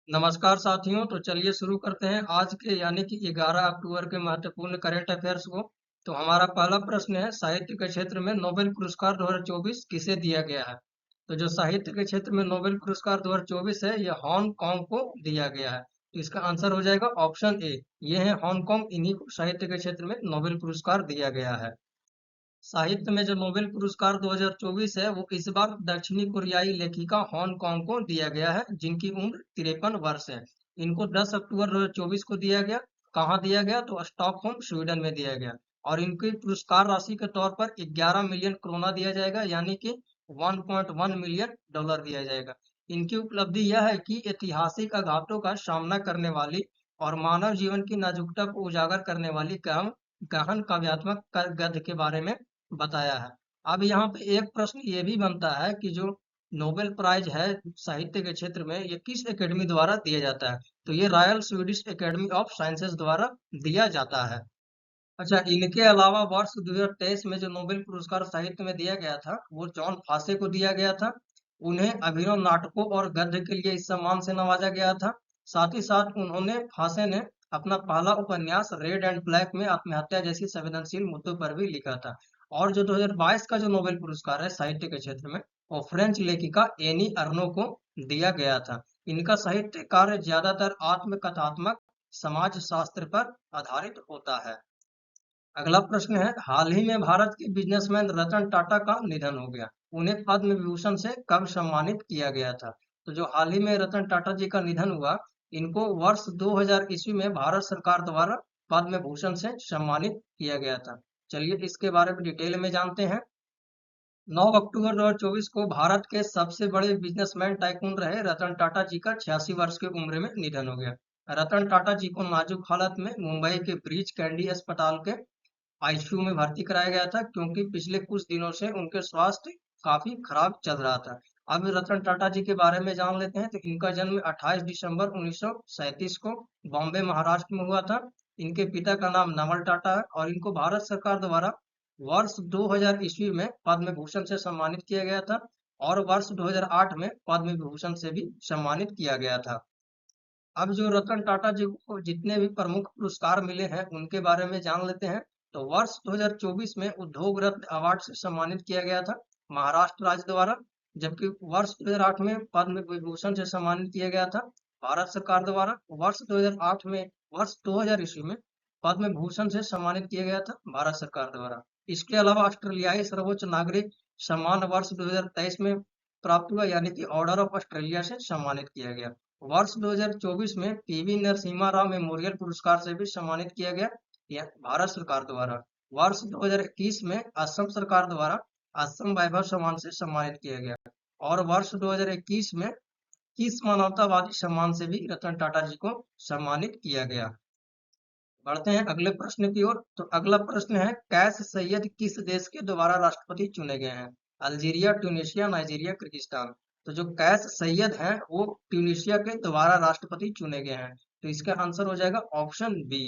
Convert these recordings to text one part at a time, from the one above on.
नमस्कार साथियों। तो चलिए शुरू करते हैं आज के यानी कि 11 अक्टूबर के महत्वपूर्ण करंट अफेयर्स को। तो हमारा पहला प्रश्न है, साहित्य के क्षेत्र में नोबेल पुरस्कार 2024 किसे दिया गया है? तो जो साहित्य के क्षेत्र में नोबेल पुरस्कार 2024 है, यह हांगकांग को दिया गया है। तो इसका आंसर हो जाएगा ऑप्शन ए। ये है हांगकांग, इन्हीं को साहित्य के क्षेत्र में नोबेल पुरस्कार दिया गया है। साहित्य में जो नोबेल पुरस्कार 2024 है, वो इस बार दक्षिणी कोरियाई लेखिका हांगकांग को दिया गया है, जिनकी उम्र 53 वर्ष है। इनको 10 अक्टूबर 2024 को दिया गया। कहाँ दिया गया? तो स्टॉकहोम, स्वीडन में दिया गया। और इनकी पुरस्कार राशि के तौर पर 11 मिलियन क्रोना दिया जाएगा, यानी कि 1.1 मिलियन डॉलर दिया जाएगा। इनकी उपलब्धि यह है कि ऐतिहासिक आघातों का सामना करने वाली और मानव जीवन की नाजुकता को उजागर करने वाली गहन काव्यात्मक गद्य के बारे में बताया है। अब यहाँ पे एक प्रश्न ये भी बनता है कि जो नोबेल प्राइज है साहित्य के क्षेत्र में, ये किस एकेडमी द्वारा दिया जाता है? तो ये royal Swedish academy of sciences द्वारा दिया जाता है। अच्छा, इनके अलावा वर्ष 2023 में जो नोबेल पुरस्कार साहित्य में दिया गया था, वो जॉन फासे को दिया गया था। उन्हें अभिनव नाटकों और गद्य के लिए इस सम्मान से नवाजा गया था। साथ ही साथ फासे ने अपना पहला उपन्यास रेड एंड ब्लैक में आत्महत्या जैसी संवेदनशील मुद्दों पर भी लिखा था। और जो 2022 का जो नोबेल पुरस्कार है साहित्य के क्षेत्र में, वो फ्रेंच लेखिका एनी अर्नो को दिया गया था। इनका साहित्य कार्य ज्यादातर आत्मकथात्मक समाज शास्त्र पर आधारित होता है। अगला प्रश्न है, हाल ही में भारत के बिजनेसमैन रतन टाटा का निधन हो गया। उन्हें पद्म विभूषण से कब सम्मानित किया गया था? तो जो हाल ही में रतन टाटा जी का निधन हुआ, इनको वर्ष 2000 ईस्वी में भारत सरकार द्वारा पद्म भूषण से सम्मानित किया गया था। चलिए इसके बारे में डिटेल में जानते हैं। 9 अक्टूबर 2024 को भारत के सबसे बड़े बिजनेसमैन टाइकून रहे रतन टाटा जी का 86 वर्ष की उम्र में निधन हो गया। रतन टाटा जी को नाजुक हालत में मुंबई के ब्रीच कैंडी अस्पताल के आईसीयू में भर्ती कराया गया था, क्योंकि पिछले कुछ दिनों से उनके स्वास्थ्य काफी खराब चल रहा था। अब रतन टाटा जी के बारे में जान लेते हैं। तो इनका जन्म 28 दिसंबर 1937 को बॉम्बे, महाराष्ट्र में हुआ था। इनके पिता का नाम नवल टाटा है और इनको भारत सरकार द्वारा वर्ष 2000 ईस्वी में पद्म भूषण से सम्मानित किया गया था और वर्ष 2008 में पद्म विभूषण से भी सम्मानित किया गया था। अब जो रतन टाटा जी को जितने भी प्रमुख पुरस्कार मिले हैं, उनके बारे में जान लेते हैं। तो वर्ष 2024 में उद्योग रत्न अवार्ड से सम्मानित किया गया था महाराष्ट्र राज्य द्वारा, जबकि वर्ष 2008 में पद्म विभूषण से सम्मानित किया गया था भारत सरकार द्वारा। वर्ष 2000 ईस्वी में पद्म भूषण से सम्मानित किया गया था भारत सरकार द्वारा। इसके अलावा ऑस्ट्रेलियाई सर्वोच्च नागरिक सम्मान वर्ष 2023 में प्राप्त हुआ, यानी कि ऑर्डर ऑफ ऑस्ट्रेलिया से सम्मानित किया गया। वर्ष 2024 में पीवी नरसिम्हा राव मेमोरियल पुरस्कार से भी सम्मानित किया गया, यह भारत सरकार द्वारा। वर्ष 2021 में असम सरकार द्वारा असम वैभव सम्मान से सम्मानित किया गया और वर्ष 2021 में किस मानवतावादी सम्मान से भी रतन टाटा जी को सम्मानित किया गया। बढ़ते हैं अगले प्रश्न की ओर। तो अगला प्रश्न है, कैस सैयद किस देश के दोबारा राष्ट्रपति चुने गए हैं? Algeria, Tunisia, Nigeria, Kyrgyzstan. तो जो कैस सैयद हैं, वो ट्यूनीशिया के दोबारा राष्ट्रपति चुने गए हैं। तो इसका आंसर हो जाएगा ऑप्शन बी।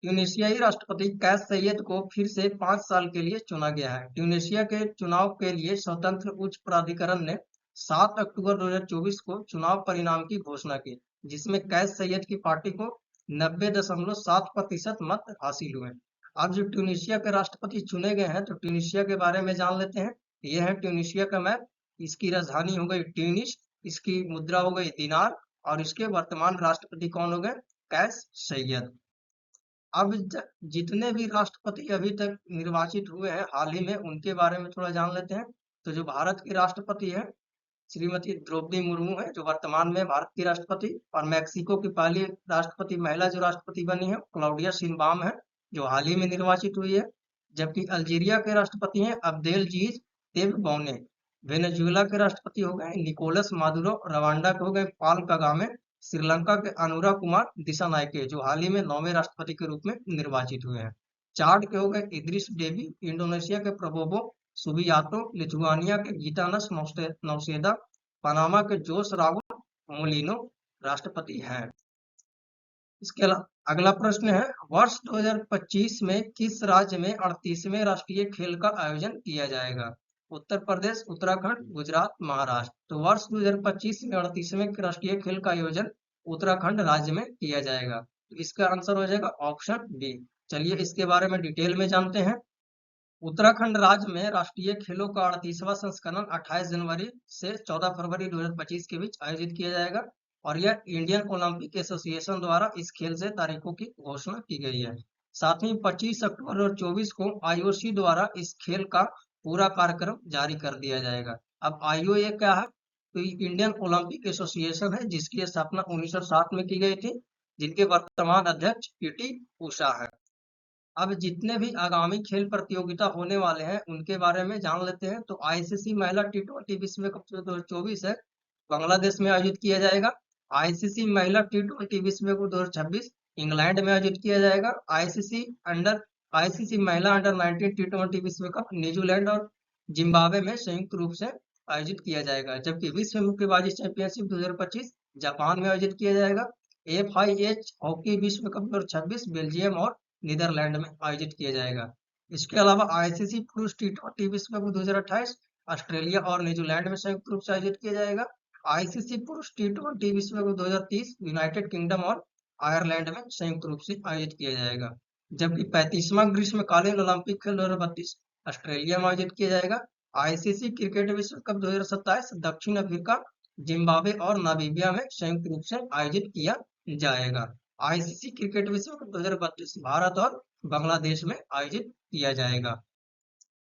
ट्यूनीशियाई राष्ट्रपति कैस सैयद को फिर से 5 साल के लिए चुना गया है। ट्यूनीशिया के चुनाव के लिए स्वतंत्र उच्च प्राधिकरण ने 7 अक्टूबर 2024 को चुनाव परिणाम की घोषणा की, जिसमें कैस सैयद की पार्टी को 90.7% मत हासिल हुए। अब जो ट्यूनीशिया के राष्ट्रपति चुने गए हैं, तो ट्यूनीशिया के बारे में जान लेते हैं। यह है ट्यूनीशिया का मैप। इसकी राजधानी हो गई ट्यूनिस, इसकी मुद्रा हो गई दिनार और इसके वर्तमान राष्ट्रपति कौन हो गए? कैस सैयद। अब जितने भी राष्ट्रपति अभी तक निर्वाचित हुए हैं हाल ही में, उनके बारे में थोड़ा जान लेते हैं। तो जो भारत की राष्ट्रपति है, श्रीमती द्रौपदी मुर्मू है, जो वर्तमान में भारत की राष्ट्रपति। और मैक्सिको की पहली राष्ट्रपति महिला जो राष्ट्रपति बनी है, क्लाउडिया शिनबाम है, जो हाल ही में निर्वाचित हुई है। जबकि अल्जीरिया के राष्ट्रपति हैं अब्देलजीज तेब्बोने। वेनेजुएला के राष्ट्रपति हो गए निकोलस मादुरो। रवांडा के हो गए पॉल कगामे। श्रीलंका के अनुरा कुमार दिसानायके, जो हाल ही में 9वें राष्ट्रपति के रूप में निर्वाचित हुए हैं। चाड के हो गए इद्रिस डेबी। इंडोनेशिया के प्रबोवो सुबियातो। लिथुआनिया के गीतानस नौसेदा। पनामा के जोस राउल मोलिनो राष्ट्रपति हैं। इसके अगला प्रश्न है, वर्ष 2025 में किस राज्य में 38वें राष्ट्रीय खेल का आयोजन किया जाएगा? उत्तर प्रदेश, उत्तराखंड, गुजरात, महाराष्ट्र। तो वर्ष 2025 में 38वें राष्ट्रीय खेल का आयोजन उत्तराखंड राज्य में किया जाएगा। तो इसका आंसर हो जाएगा ऑप्शन बी। चलिए इसके बारे में डिटेल में जानते हैं। उत्तराखंड राज्य में राष्ट्रीय खेलों का 38वां संस्करण 28 जनवरी से 14 फरवरी 2025 के बीच आयोजित किया जाएगा और यह इंडियन ओलंपिक एसोसिएशन द्वारा इस खेल से तारीखों की घोषणा की गई है। साथ ही 25 अक्टूबर और 24 को आईओसी द्वारा इस खेल का पूरा कार्यक्रम जारी कर दिया जाएगा। अब आईओए क्या है? तो इंडियन ओलंपिक एसोसिएशन है जिसकी स्थापना 1960 में की गई थी, जिनके वर्तमान अध्यक्ष पीटी उषा है। अब जितने भी आगामी खेल प्रतियोगिता होने वाले हैं उनके बारे में जान लेते हैं। तो आईसीसी महिला T20 विश्व कप 2024 है, बांग्लादेश में आयोजित किया जाएगा। आईसीसी महिला T20 विश्व कप 2026 इंग्लैंड में आयोजित किया जाएगा। आईसीसी महिला अंडर 19 T20 विश्व कप न्यूजीलैंड और जिम्बाब्वे में संयुक्त रूप से आयोजित किया जाएगा। जबकि विश्व मुक्केबाजी चैंपियनशिप 2025 जापान में आयोजित किया जाएगा। FIH हॉकी विश्व कप 2026 बेल्जियम और नीदरलैंड में आयोजित किया जाएगा। इसके अलावा आईसीसी पुरुष T20 विश्व कप 2028 ऑस्ट्रेलिया और न्यूजीलैंड में संयुक्त रूप से आयोजित किया जाएगा। आईसीसी पुरुष T20 विश्व कप 2030 यूनाइटेड किंगडम और आयरलैंड में संयुक्त रूप से आयोजित किया जाएगा। जबकि 35वां ग्रीष्मकालीन ओलंपिक खेल 2032 ऑस्ट्रेलिया में आयोजित किया जाएगा। आईसीसी क्रिकेट विश्व कप 2027 दक्षिण अफ्रीका, जिम्बाब्वे और नामीबिया में संयुक्त रूप से आयोजित किया जाएगा। आईसीसी क्रिकेट विश्व कप 2032 भारत और बांग्लादेश में आयोजित किया जाएगा।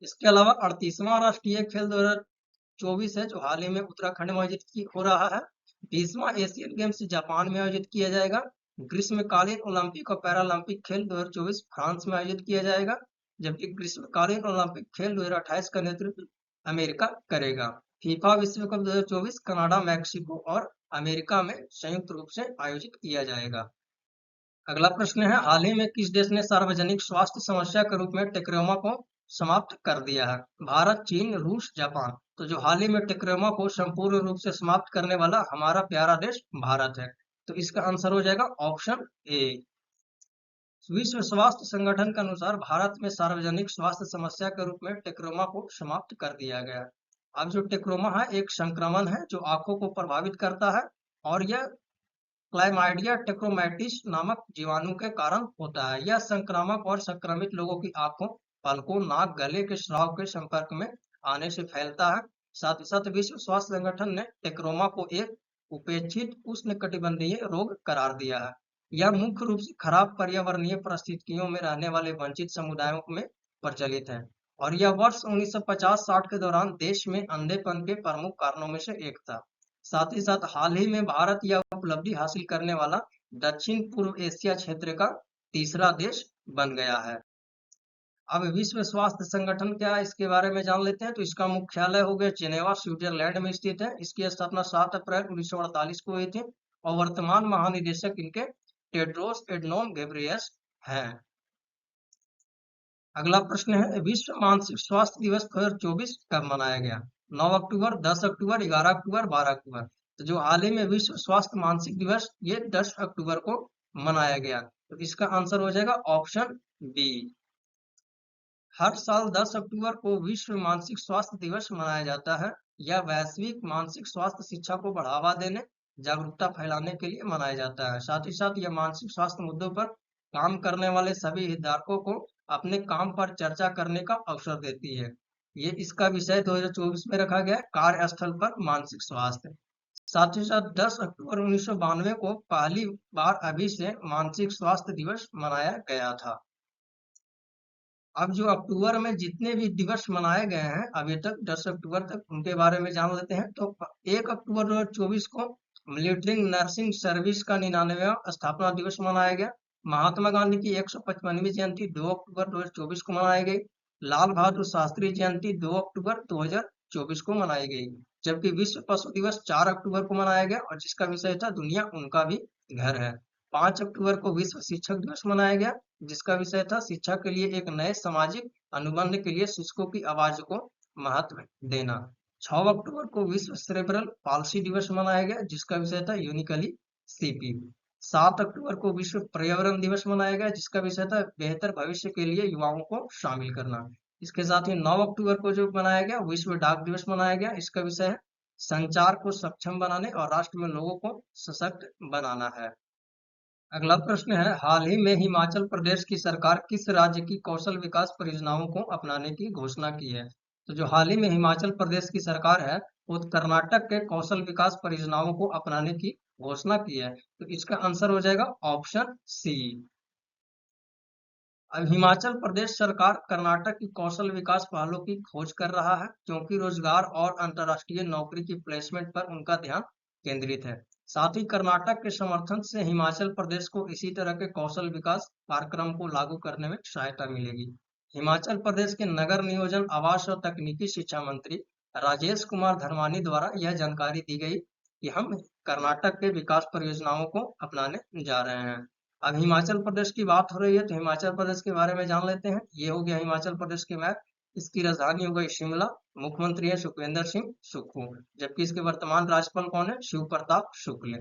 इसके अलावा 38वां राष्ट्रीय खेल 2024 है जो हाल ही में उत्तराखंड में आयोजित हो रहा है। 20वां एशियन गेम्स जापान में आयोजित किया जाएगा। ग्रीष्मकालीन ओलंपिक और पैरालंपिक खेल 2024 फ्रांस में आयोजित किया जाएगा। जबकि ग्रीष्मकालीन ओलंपिक खेल 2028 का नेतृत्व अमेरिका करेगा। फीफा विश्व कप 2024 कनाडा, मैक्सिको और अमेरिका में संयुक्त रूप से आयोजित किया जाएगा। अगला प्रश्न है, हाल ही में किस देश ने सार्वजनिक स्वास्थ्य समस्या के रूप में टेक्रोमा को समाप्त कर दिया है? भारत, चीन, रूस, जापान। तो जो हाल ही में टेक्रोमा को संपूर्ण रूप से समाप्त करने वाला हमारा प्यारा देश भारत है। तो इसका आंसर हो जाएगा ऑप्शन ए। विश्व स्वास्थ्य संगठन के अनुसार भारत में सार्वजनिक स्वास्थ्य समस्या के रूप में टेक्रोमा को समाप्त कर दिया गया। अब जो टेक्रोमा है एक संक्रमण है जो आंखों को प्रभावित करता है और यह क्लाइमाइडिया टेक्रोमैटिस नामक जीवाणु के कारण होता है। यह संक्रामक और संक्रमित लोगों की आंखों, पलकों, नाक, गले के स्राव के संपर्क में आने से फैलता है। साथ ही साथ विश्व स्वास्थ्य संगठन ने टेक्रोमा को एक उपेक्षित उष्णकटिबंधीय रोग करार दिया है। यह मुख्य रूप से खराब पर्यावरणीय परिस्थितियों में रहने वाले वंचित समुदायों में प्रचलित है और यह वर्ष 1950-60 के दौरान देश में अंधेपन के प्रमुख कारणों में से एक था। साथ ही साथ हाल ही में भारत यह उपलब्धि हासिल करने वाला दक्षिण पूर्व एशिया क्षेत्र का तीसरा देश बन गया है। अब विश्व स्वास्थ्य संगठन क्या है इसके बारे में जान लेते हैं। तो इसका मुख्यालय हो गया जेनेवा, स्विट्जरलैंड में स्थित है। इसकी स्थापना 7 अप्रैल 1948 को हुई थी और वर्तमान महानिदेशक इनके टेड्रोस एडनोम घेब्रेयेसस हैं। अगला प्रश्न है, विश्व मानसिक स्वास्थ्य दिवस 2024 कब मनाया गया? 9 अक्टूबर, 10 अक्टूबर, 11 अक्टूबर, 12 अक्टूबर। तो जो हाल ही में विश्व स्वास्थ्य मानसिक दिवस ये 10 अक्टूबर को मनाया गया। तो इसका आंसर हो जाएगा ऑप्शन बी। हर साल 10 अक्टूबर को विश्व मानसिक स्वास्थ्य दिवस मनाया जाता है। यह वैश्विक मानसिक स्वास्थ्य शिक्षा को बढ़ावा देने, जागरूकता फैलाने के लिए मनाया जाता है। साथ ही साथ यह मानसिक स्वास्थ्य मुद्दों पर काम करने वाले सभी हितधारकों को अपने काम पर चर्चा करने का अवसर देती है। ये इसका विषय 2024 में रखा गया है, कार्यस्थल पर मानसिक स्वास्थ्य। साथ ही साथ 10 अक्टूबर 1992 को पहली बार अभी से मानसिक स्वास्थ्य दिवस मनाया गया था। अब जो अक्टूबर में जितने भी दिवस मनाए गए हैं अभी तक 10 अक्टूबर तक उनके बारे में जान लेते हैं। तो 1 अक्टूबर 2024 को मिलिट्री नर्सिंग सर्विस का 99वां स्थापना दिवस मनाया गया। महात्मा गांधी की 155वीं जयंती 2 अक्टूबर 2024 को मनाई गई। लाल बहादुर शास्त्री जयंती 2 अक्टूबर 2024 को मनाई गई। जबकि विश्व पशु दिवस 4 अक्टूबर को मनाया गया और जिसका विषय था दुनिया उनका भी घर है। 5 अक्टूबर को विश्व शिक्षक दिवस मनाया गया जिसका विषय था शिक्षा के लिए एक नए सामाजिक अनुबंध के लिए शिक्षकों की आवाज को महत्व देना। 6 अक्टूबर को विश्व सेरेब्रल पाल्सी दिवस मनाया गया जिसका विषय था यूनिकली सीपीयू। 7 अक्टूबर को विश्व पर्यावरण दिवस मनाया गया जिसका विषय था बेहतर भविष्य के लिए युवाओं को शामिल करना। इसके साथ ही 9 अक्टूबर को जो मनाया गया विश्व डाक दिवस मनाया गया, इसका विषय है संचार को सक्षम बनाने और राष्ट्र में लोगों को सशक्त बनाना है। अगला प्रश्न है, हाल ही में हिमाचल प्रदेश की सरकार किस राज्य की कौशल विकास परियोजनाओं को अपनाने की घोषणा की है? तो जो हाल ही में हिमाचल प्रदेश की सरकार है वो कर्नाटक के कौशल विकास परियोजनाओं को अपनाने की घोषणा की है, तो इसका आंसर हो जाएगा ऑप्शन सी। अब हिमाचल प्रदेश सरकार कर्नाटक की कौशल विकास पहलों की खोज कर रहा है, क्योंकि रोजगार और अंतर्राष्ट्रीय नौकरी की प्लेसमेंट पर उनका ध्यान केंद्रित है। साथ ही कर्नाटक के समर्थन से हिमाचल प्रदेश को इसी तरह के कौशल विकास कार्यक्रम को लागू करने में सहायता मिलेगी। हिमाचल प्रदेश के नगर नियोजन, आवास और तकनीकी शिक्षा मंत्री राजेश कुमार धर्मानी द्वारा यह जानकारी दी गई कि हम कर्नाटक के विकास परियोजनाओं को अपनाने जा रहे हैं। अब हिमाचल प्रदेश की बात हो रही है तो हिमाचल प्रदेश के बारे में जान लेते हैं। ये हो गया हिमाचल प्रदेश के मैप। इसकी राजधानी हो गई शिमला। मुख्यमंत्री है सुखविंदर सिंह सुक्खू, जबकि इसके वर्तमान राज्यपाल कौन है? शिव प्रताप शुक्ल।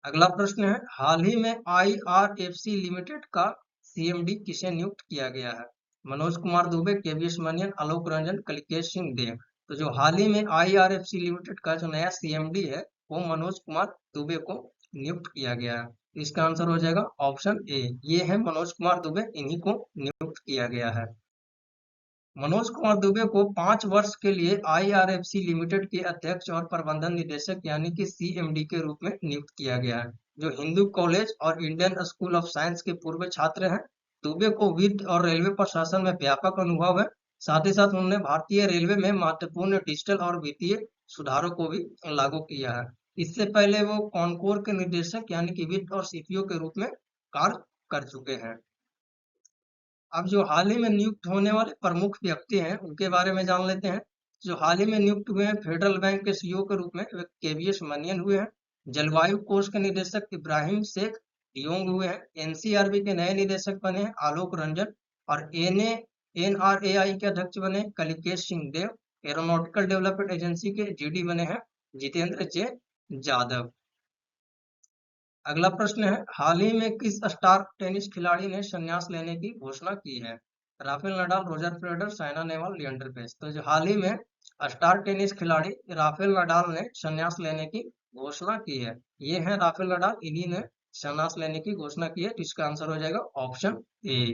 अगला प्रश्न है, हाल ही में IRFC लिमिटेड का CMD किसे नियुक्त किया गया है? मनोज कुमार दुबे, KVS मनियन, आलोक रंजन, कलिकेश सिंह देव। तो जो हाल ही में IRFC लिमिटेड का जो नया CMD है वो मनोज कुमार दुबे को नियुक्त किया गया है। इसका आंसर हो जाएगा ऑप्शन ए। ये है मनोज कुमार दुबे, इन्हीं को नियुक्त किया गया है। मनोज कुमार दुबे को 5 वर्ष के लिए IRFC लिमिटेड के अध्यक्ष और प्रबंधन निदेशक यानी कि CMD के रूप में नियुक्त किया गया है। जो हिंदू कॉलेज और इंडियन स्कूल ऑफ साइंस के पूर्व छात्र हैं। दुबे को वित्त और रेलवे प्रशासन में व्यापक अनुभव है। साथ ही साथ उन्होंने भारतीय रेलवे में महत्वपूर्ण डिजिटल और वित्तीय सुधारों को भी लागू किया है। इससे पहले वो कॉनकोर के निदेशक यानी कि वित्त और CPO के रूप में कार्य कर चुके हैं। अब जो हाल ही में नियुक्त होने वाले प्रमुख व्यक्ति हैं उनके बारे में जान लेते हैं। जो हाल ही में नियुक्त हुए हैं फेडरल बैंक के CEO के रूप में KVS मनियन हुए हैं। जलवायु कोष के निदेशक इब्राहिम शेख डियोंग हुए हैं। NCRB के नए निदेशक बने हैं आलोक रंजन। और NRAI के अध्यक्ष बने कलिकेश सिंह देव। एरोनॉटिकल डेवलपमेंट एजेंसी के GD बने हैं जितेंद्र जे जादव। अगला प्रश्न है, हाल ही में किस स्टार टेनिस खिलाड़ी ने संन्यास लेने की घोषणा की है? Rafael Nadal, Roger Federer, Saina Nehwal, Leander Paes. तो जो हाल ही में स्टार टेनिस खिलाड़ी राफेल नडाल ने संन्यास लेने की घोषणा की है। ये है राफेल नडाल, इन्हीं ने संन्यास लेने की घोषणा की है। तो इसका आंसर हो जाएगा ऑप्शन ए।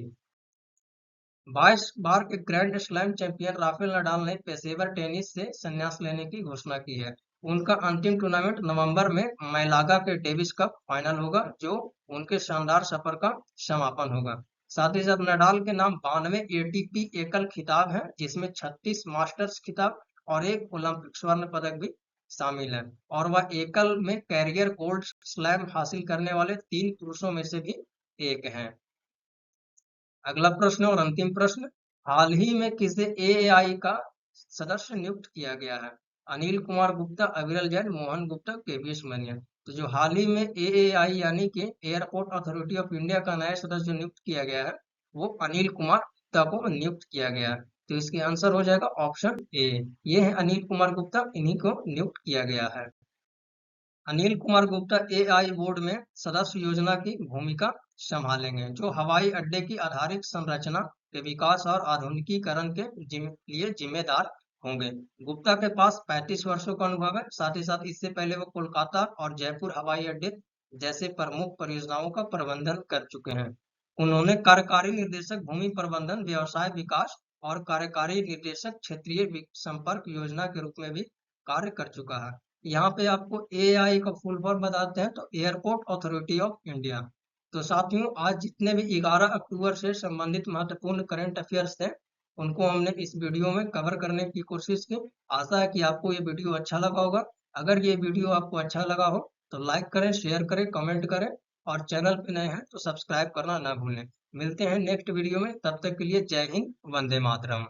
22 बार के grand slam champion Rafale Nadal ने पेशेवर टेनिस से संन्यास लेने की घोषणा की है। उनका अंतिम टूर्नामेंट नवंबर में मैलागा के डेविस कप फाइनल होगा, जो उनके शानदार सफर का समापन होगा। साथ ही साथ नडाल के नाम 92 ATP एकल खिताब है, जिसमें 36 मास्टर्स खिताब और एक ओलंपिक स्वर्ण पदक भी शामिल है। और वह एकल में कैरियर गोल्ड स्लैम हासिल करने वाले 3 पुरुषों में से भी एक हैं। अगला प्रश्न और अंतिम प्रश्न, हाल ही में किसे AAI का सदस्य नियुक्त किया गया है? अनिल कुमार गुप्ता, अविरल जैन, मोहन गुप्ता, KVS मनियन। तो जो हाल ही में AAI यानी कि एयरपोर्ट अथॉरिटी ऑफ इंडिया का नया सदस्य नियुक्त किया गया है वो अनिल कुमार गुप्ता को नियुक्त किया गया है। तो इसके आंसर हो जाएगा ऑप्शन ए। ये है अनिल कुमार गुप्ता, इन्हीं को नियुक्त किया गया है। अनिल कुमार गुप्ता AI बोर्ड में सदस्य योजना की भूमिका संभालेंगे, जो हवाई अड्डे की आधारिक संरचना के विकास और आधुनिकीकरण के लिए जिम्मेदार होंगे। गुप्ता के पास 35 वर्षों का अनुभव है। साथ ही साथ इससे पहले वो कोलकाता और जयपुर हवाई अड्डे जैसे प्रमुख परियोजनाओं का प्रबंधन कर चुके हैं। उन्होंने कार्यकारी निर्देशक भूमि प्रबंधन, व्यवसाय विकास और कार्यकारी निर्देशक क्षेत्रीय संपर्क योजना के रूप में भी कार्य कर चुका है। यहाँ पे आपको AAI का फुल फॉर्म बताते हैं तो एयरपोर्ट अथॉरिटी ऑफ इंडिया। तो साथियों, आज जितने भी 11 अक्टूबर से संबंधित महत्वपूर्ण करंट अफेयर्स थे उनको हमने इस वीडियो में कवर करने की कोशिश की। आशा है कि आपको ये वीडियो अच्छा लगा होगा। अगर ये वीडियो आपको अच्छा लगा हो तो लाइक करें, शेयर करें, कमेंट करें और चैनल पे नए हैं तो सब्सक्राइब करना ना भूलें। मिलते हैं नेक्स्ट वीडियो में, तब तक के लिए जय हिंद, वंदे मातरम।